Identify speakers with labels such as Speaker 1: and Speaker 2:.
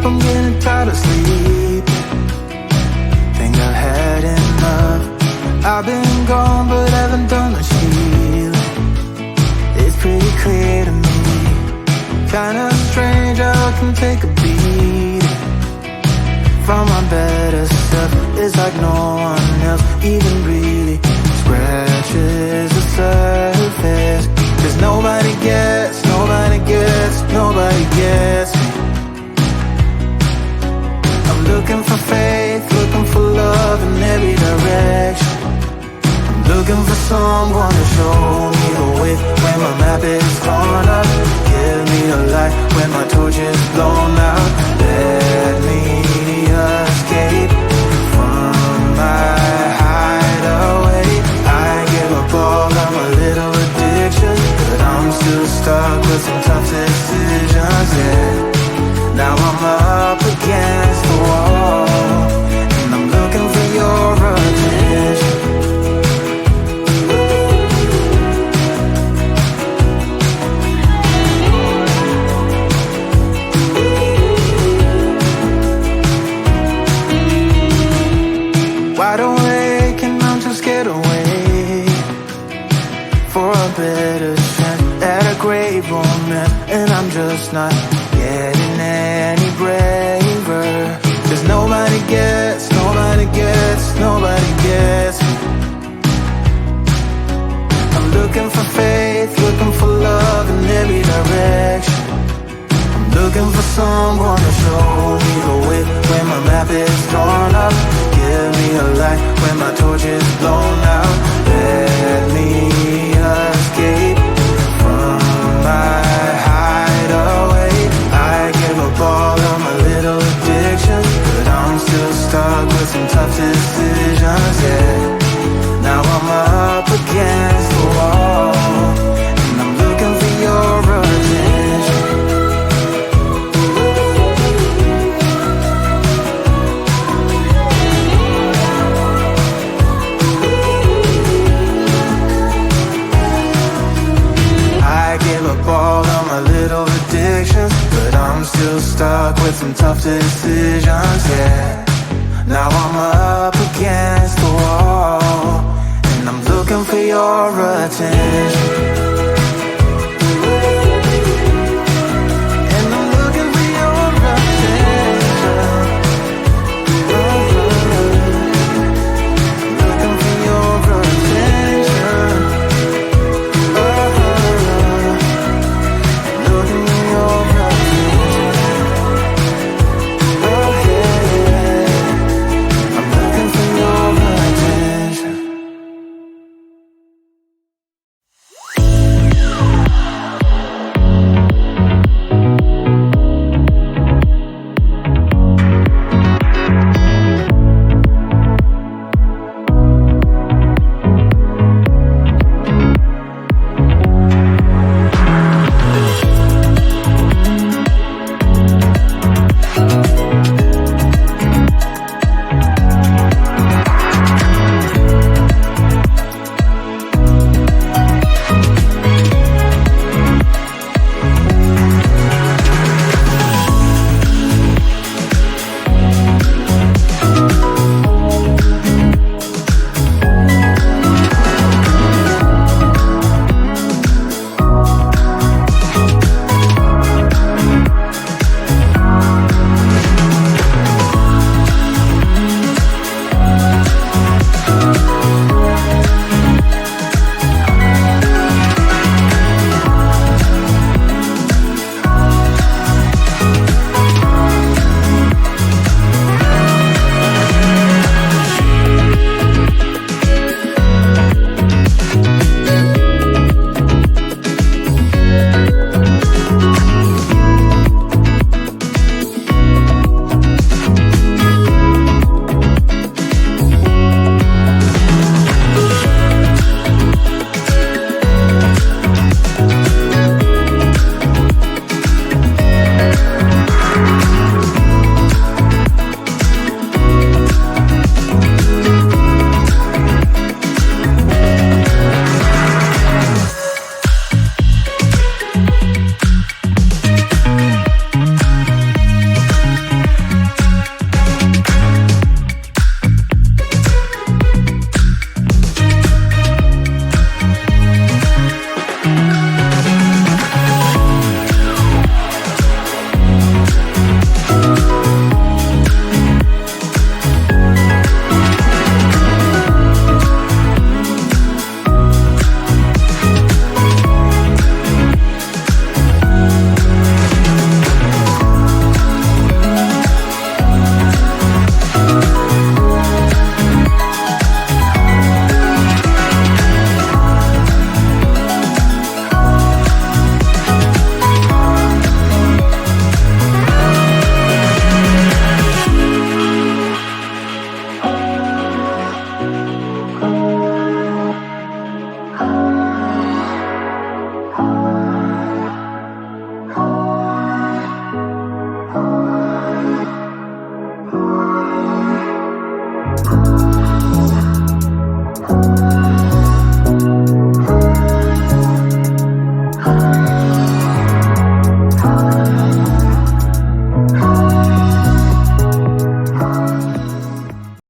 Speaker 1: I'm getting tired of sleeping. Think I've had enough. I've been gone but haven't done much healing. It's pretty clear to me, kinda strange how I can take a beating from my better self. It's like no one else even really scratches the surface. Cause nobody gets me. I'm looking for faith, looking for love in every direction. I'm looking for someone to show me the way when my map is torn up. Give me a light when my torch is blown out. Let me escape from my hideaway. I give up all of my little addictions, but I'm still stuck with some tough decisions, yeah. Now I'm up against the wall, and I'm looking for your attention. Wide awake and I'm too scared to wait for a better chance at a great romance, and I'm just not getting any braver. Cause nobody gets me. I'm looking for faith, looking for love in every direction. I'm looking for someone to show me the way when my map is torn up. Give me a light when my torch is blown out. Let me escape from my hideaway. I give up all of my little addictions, but I'm still stuck with some tough decisions, yeah. Now I'm up against the wall, and I'm looking for your attention. I give up all of my little addictions, but I'm still stuck with some tough decisions, yeah. Now I'm up against the wall, and I'm looking for your attention.